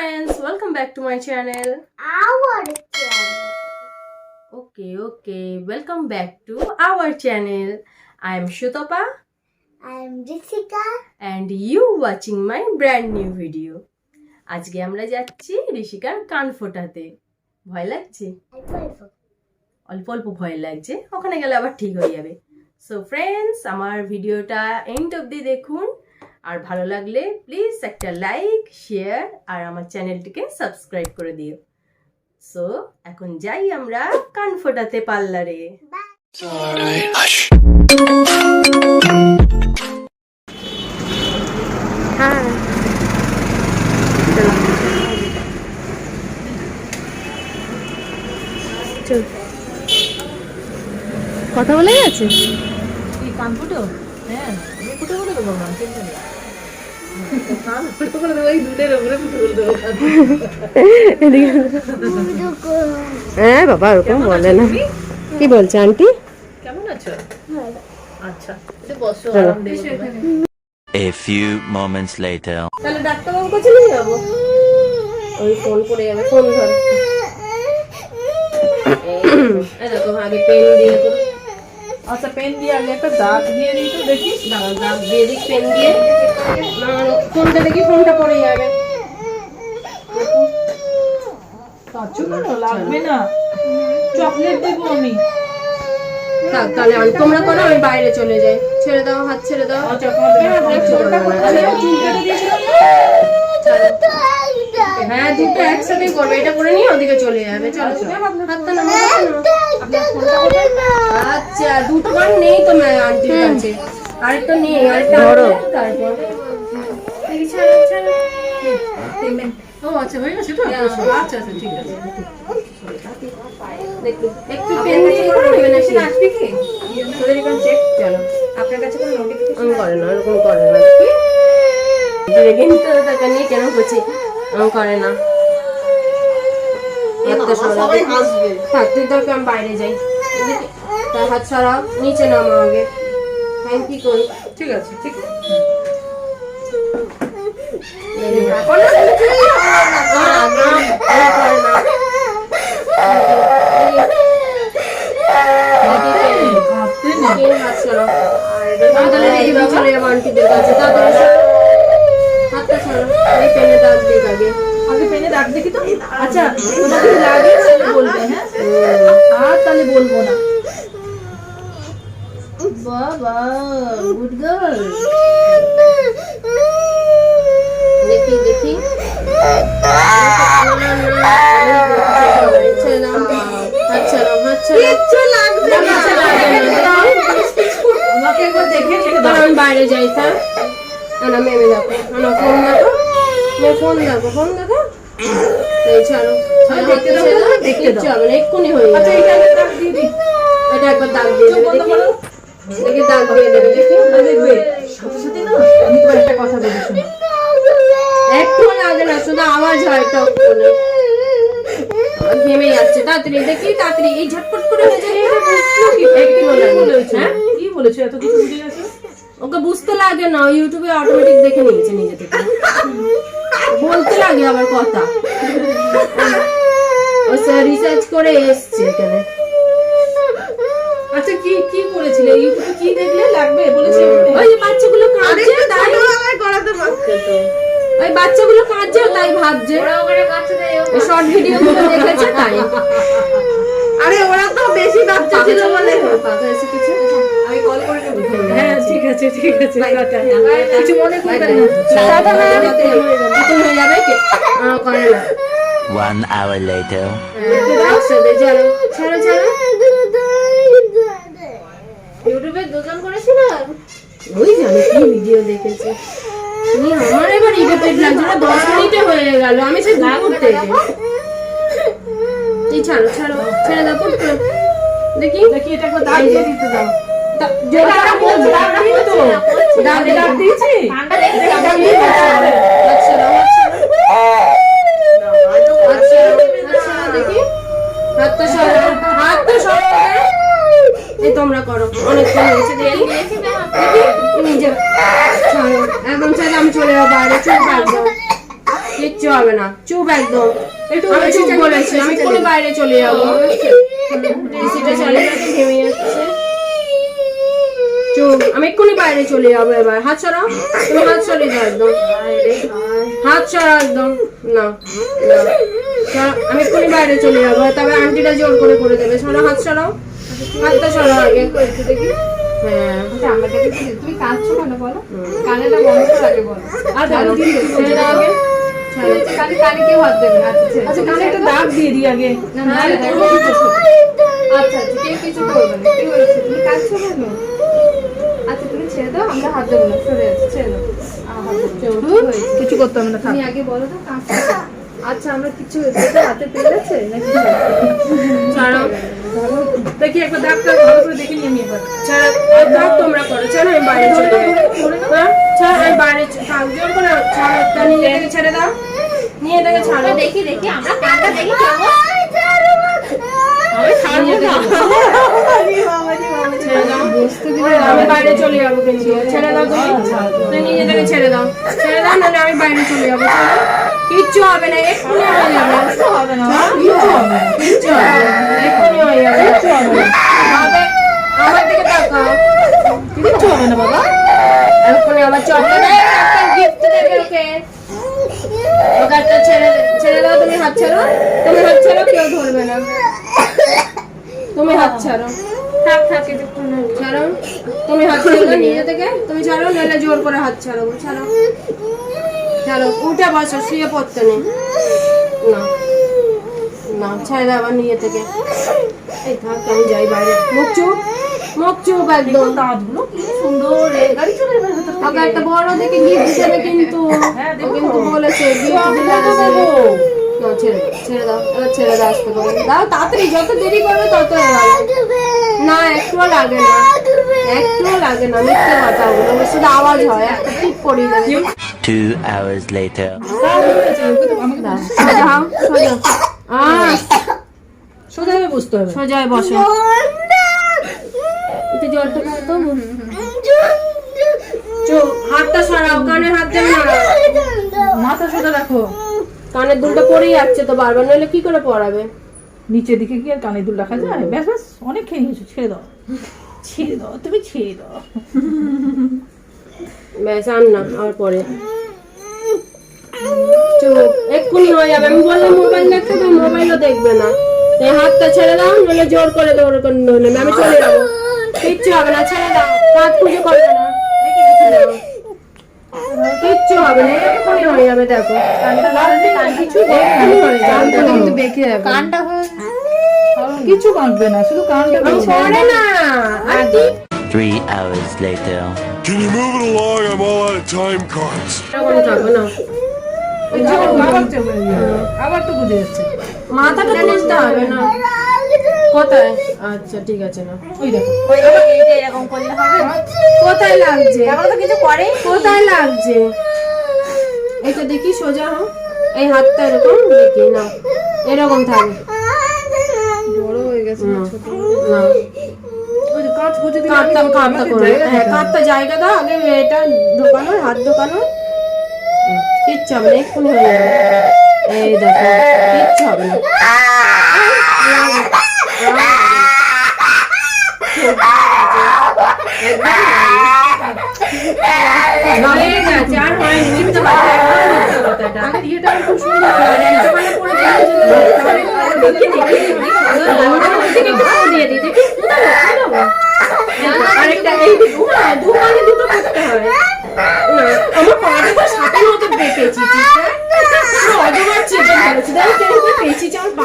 friends, welcome back to my channel. Our channel. Okay, welcome back to our channel. I am Shutapa I am Rishika. and you watching my brand new video. আজকে আমরা যাচ্ছি ঋষিকার কান ফোটাতে। ভয় লাগছে? অল্প অল্প ভয় লাগছে, ওখানে গেলে আবার ঠিক হয়ে যাবে। সো ফ্রেন্ডস, আমার ভিডিওটা এন্ড অবধি দেখুন, আর ভালো লাগলে প্লিজ একটা লাইক, শেয়ার আর আমার চ্যানেলটিকে সাবস্ক্রাইব করে দিও। সো এখন যাই আমরা কান ফোটাতে পার্লারে। হ্যাঁ, চল কথা বলে গেছে। কান ফুটো? হ্যাঁ, ফুটো করে দেবো না, টেনশন নেই। কান ফুটো করে দেবো, এই দুধের উপরে ফুটো করে দেবো। হ্যাঁ বাবা, ওরকম বলে না। কি বলছে আন্টি? কেমন আছো? আচ্ছা, এটা বসো, আরাম দেবো। A few moments later. তাহলে ডাক্তারবাবুর কাছে নিয়ে যাবো। ওই ফোন করে যাবে, ফোন ধর। এই দেখো, আগে পেন দিয়ে তো। আচ্ছা, পেন দিয়ে আগে একটা দাগ দিয়ে দিই তো, দেখি। দাগ দিয়ে দিই পেন দিয়ে। ফোনটা দেখি, ফোনটা পড়ে যাবে। কাঁচু কেন? লাগবে না, চকলেট দেবো আমি। থাক, তাহলে তোমরা করো, আমি বাইরে চলে যাই। ছেড়ে দাও, হাত ছেড়ে দাও। হ্যাঁ, দুটো একসাথে করবে, এটা করে নিয়ে ওদিকে চলে যাবে। চলো, হাতটা নামাও। আচ্ছা, দুটো বার নেই তো আন্টির কাছে, আরেকটা নেই, আরেকটা তারপর ও আচ্ছা, হয়ে গেছে তো? আচ্ছা, ঠিক আছে। একটু পেন দিয়ে করে নেবে না, সে আসবে কি? তোদের এখানে চেক। চলো, আপনার কাছে কোনো নোটিফিকেশন করে না, এরকম করে না। কিন্তু টাকা নিয়ে কেন করছি? করে না। সবাই হাসবে। থাক, তুই দরকার, আমি বাইরে যাই। তার হাত ছাড়া, নিচে নামা আগে। হ্যাঁ, কি করি? ঠিক আছে, ঠিক আছে। আচ্ছা, তোমাকে লাগে তাহলে বলবে। হ্যাঁ, আর তাহলে বলবো না। বাবা, গুড গার্ল। দেখি দেখি, আমাকে একবার দেখে আমি বাইরে যাই। স্যার, মেমে দেখো, ফোন দেখো, ফোন দেখো, ফোন দেখো। এই ছাড়ো, দেখতে দাও, এক্ষুনি হয়ে যাবে। এটা একবার দাগ দিয়ে দেবে, দেখি দাগ দিয়ে দেবে, দেখি দেখবে। সাথে সাথে না, আমি তোমার একটা কথা বলি, শোনো। একটু লাগে না, শুধু আওয়াজ হয়, টক করে ঘেমে যাচ্ছে। তাড়াতাড়ি দেখি, তাড়াতাড়ি, এই ঝটপট করে হয়ে যাবে। কি বলেছো? এত কিছু বুঝে গেছো? ওকে বুঝতে লাগে না, ইউটিউবে অটোমেটিক দেখে নিয়েছে নিজে থেকে। বলতে লাগে আবার কথা, ও রিসার্চ করে এসছে এখানে। আচ্ছা, কি কি করেছিলে? ইউটিউবে কি দেখলে লাগবে বলেছে? ওই যে বাচ্চাগুলো কাঁদছে, তাই করাতে পারছে তো। ওই বাচ্চাগুলো কাঁদছে, তাই ভাবছে শর্ট ভিডিও গুলো দেখেছে, তাই। আরে ওরা তো বেশি বাচ্চা ছিল বলে। কিছু আমি কল করে নেব। হ্যাঁ, ঠিক আছে, ঠিক আছে। কিছু মনে করবেন না। হয়ে যাবে কি? করে না। 1 hour later. ছাড়ো, ছাড়ো, ছাড়ো। ইউটিউবে দুজন করেছিল, ওই জানি কি ভিডিও দেখেছে। আমার এবার ইরিটেট লাগছে, 10 মিনিটে হয়ে গেল, আমি সে না করতে। এই ছাড়ো, ছাড়ো, ছেড়ে দাও, পুট করে দেখি। দেখি, এটা একবার দাগ দিয়ে দিতে দাও। তোমরা করো, অনেকক্ষণ হয়েছে। দেখি নিজে ছাড়ো, একদম ছাড়ো, আমি চলে যাবো বাইরে। চলে যাবো, কিচ্ছু হবে না, চুপ একদম। আমি চুপ বলেছি, আমি কোনো বাইরে চলে যাবো। এসিটা চালিয়ে রাখি, ঘেমে যাচ্ছে। চুপ, আমি এক্ষুনি বাইরে চলে যাবো। এবার হাত সরাও, তুমি হাত সরিয়ে দাও একদম, হাত সরাও একদম। না আমি এক্ষুনি বাইরে চলে যাবো, তবে আন্টিটা জোর করে করে দেবে। সরাও, হাত সরাও, হাতটা সরাও আগে। হ্যাঁ, তুমি কাঁদছো কেন বলো? কানেটা বন্ধ করে আগে বলো। আর দাঁড়াও, ছেড়ে দাও আগে। কানে কেউ হাত দেবে না। আচ্ছা, কানে একটা দাগ দিয়ে দিই আগে। আচ্ছা, কেউ কিছু করবে না। কি হয়েছে, তুমি কাঁদছো কেন? আচ্ছা, তুমি ছেড়ে দাও, আমরা হাত দেবো না, সরে যাচ্ছি, ছেড়ে দাও। কিছু করতে হবে না, তুমি আগে বলো তো কাঁদছো। আচ্ছা, আমরা কিছু হাতে পেয়ে গেছে নাকি? ছাড়াও দেখি একবার দাগটা ভালো করে দেখে নিয়ে আমি এবার। দাও, তোমরা করো। চলো আমি বাইরে চলে যাবো। ছাড়ো, আমি বাইরে জোর করে ছাড়ো। নিয়ে থেকে ছেড়ে দাও, নিয়ে থেকে ছাড়ো। দেখি আমরা কানটা দেখি কেমন। আমি ছাড়বো না। ছেড়ে দাও, আমি বাইরে চলে যাবো। কিন্তু ছেড়ে দাও, তুমি নিজে থেকে ছেড়ে দাও, ছেড়ে দাও, নাহলে আমি বাইরে চলে যাবো। চলো, কিচ্ছু হবে না, এক্ষুনি হয়ে যাবে। হবে না, কিচ্ছু হবে না, এক্ষুনি হয়ে যাবে। হবে, আমার দিকে তাকাও। কিচ্ছু হবে না বাবা। এক্ষুনি আমার চকলেট একটা গিফট দেবে ওকে। ওকে একটা ছেড়ে দাও। তুমি হাত ছাড়ো, তুমি হাত ছাড়ো, কেউ ধরবে না। তুমি হাত ছাড়ো, থাক কিছুক্ষণ ছাড়ো। তুমি হাত ছাড়ো নিজে থেকে, তুমি ছাড়ো, নাহলে জোর করে হাত ছাড়ো। ছাড়ো, ছাড়ো, উঠে বসো, শুয়ে পড়তে নেই। না না, ছেড়ে দাও আবার নিজে থেকে। এই থাক, আমি যাই বাইরে। মুখ চুপ, মুখ চুপ একদম। দাঁতগুলো কি সুন্দর, গাড়ি চলে যাবে ভেতর থেকে। ওকে একটা বড় দেখে গিফট দেবে কিন্তু। ও কিন্তু বলেছে গিফট দিলে আসবে। না, ছেড়ে দাও, এবার ছেড়ে দাও, আসতে পারো। দাও তাড়াতাড়ি, যত দেরি করবে তত না। একটুও লাগে না, একটুও লাগে না, মিথ্যে কথা বলো, শুধু আওয়াজ হয়, একটা টিপ পড়ে যাবে। 2 hours later. সোজা ভাবে বুঝতে হবে। সোজায় বসো। একটু জলটা খাও তো। চুপ, হাতটা সরাও, কানে হাত দেবে না। মাথা সোজা রাখো। কানের দুলটা পড়েই যাচ্ছে তো বারবার, নইলে কি করে পড়াবে? নিচের দিকে কি আর কানের দুল রাখা যায়? ব্যাস ব্যাস, অনেক খেয়ে নিয়েছো, ছেড়ে দাও, ছেড়ে দাও, তুমি ছেড়ে দাও। ব্যাস, আর না, আর পরে। চুপ, এক্ষুনি হয়ে যাবে। আমি বললাম মোবাইল দেখতে, তুমি মোবাইলও দেখবে না। এই হাতটা ছেড়ে দাও, নইলে জোর করে দৌড় করে নেবে। আমি চলে যাবো, কিচ্ছু হবে না, ছেড়ে দাও। কাজ পুজো করবে না, কিচ্ছু হবে না, এক্ষুনি হয়ে যাবে। দেখো কিন্তু দেখে যাবে, কানটা কিছু কাঁদবে না, শুধু কানটা পড়ে না। আর কি 3 hours later. Can you move it along? I'm all out of time cards. এরকম থাকবে না। আবার তো বুঝে যাচ্ছে। মাথাটা তুলতে হবে না। কোথায়? আচ্ছা ঠিক আছে, না ওই দেখো, এরকম করলে হবে। কোথায় লাগছে? এখন তো কিছু করে। কোথায় লাগছে? এটা দেখি, সোজা হও। এই হাতটা এরকম দেখি, না এরকম থাকবে। বড় হয়ে গেছে না, না, ওই যে কাঁচ বুঝে দিলে কাঁধটা করো। হ্যাঁ, কাঁধটা জায়গা দাও আগে। এটা ঢোকানো, হাত ঢোকানো, কিচ্ছু হবে না, এক্ষুনি হয়ে যাবে। এই দেখো, কিচ্ছু হবে না। হয়ে গেছে, আর হয়নি, মিথ্যে কথা, একদম মিথ্যে কথাটা। ইয়েটা খুব সুন্দর। দিয়ে দিই, দেখি আরেকটা। এই দুটো করতে হয় না। আমার পাটা সাপের মতো পেঁচেছি, অজবার চেপে ধরেছি। দেখো কেমন পেঁচেছি আমার পা।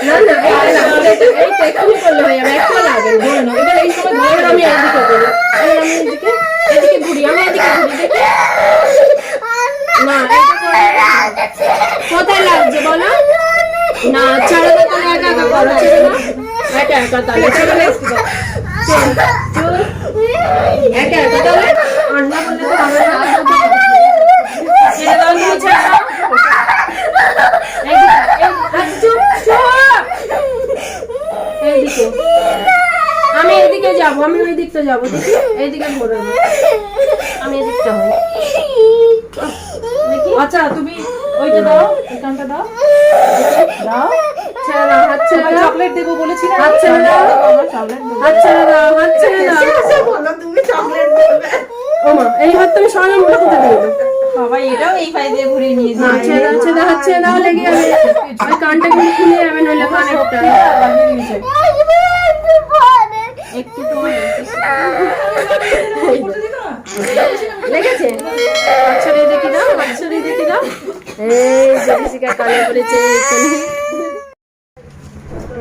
না না, এইটা এক্ষুনি করলে হয়ে যাবে, একটা লাগে না। এবার এই সময় ধরে আমি এদিকে করি, আমি এদিকে ঘুরি, আমি এদিকে ঘুরি, দেখি না। কোথায় লাগছে বলো? না, ছেড়ে দাও, তাহলে একা একা করো, ছেড়ে দাও, একা একা তাহলে ছেড়ে দাও, একা একা তাহলে। আর না বললে তো হবে না, ছেড়ে দাও, তুমি ছেড়ে দাও। এইদিকে আমি এদিকে যাবো, আমি ওই দিকটা যাবো, দেখি এইদিকে ঘুরে, আমি এদিকটা হই। আচ্ছা তুমি ওইটা দাও, এই কানটা দাও, দাও। ছেড়ে দাও, হাত ছেড়ে দাও, চকলেট দেবো বলেছি না? হাত ছেড়ে দাও, আমার চকলেট দেবো। হাত ছেড়ে দাও, হাত ছেড়ে দাও। ওমা, এই হাত তুমি সরালে মোটা কোথায় গেল? বাবা এটাও এই পায়ে দিয়ে ঘুরিয়ে নিয়ে না, ছেড়ে দাও, ছেড়ে দাও, হাত ছেড়ে দাও, লেগে যাবে। ওই কানটা কিন্তু খুলে যাবে, নইলে কানেরটা। একটু তোমার লেগেছে? হাত ছড়িয়ে দেখি দাও, হাত ছড়িয়ে দেখি দাও। এই যে ঋষিকার কানে পড়েছে এখানে।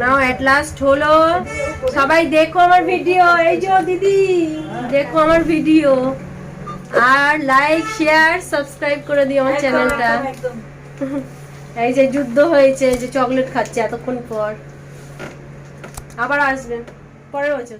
নাও এট লাস্ট হলো। সবাই দেখো আমার ভিডিও। এই যে দিদি দেখো আমার ভিডিও, আর লাইক শেয়ার সাবস্ক্রাইব করে দিও আমার চ্যানেলটা। এই যে যুদ্ধ হয়েছে, যে চকলেট খাচ্ছে এতক্ষণ পর, আবার আসবে পরের বছর।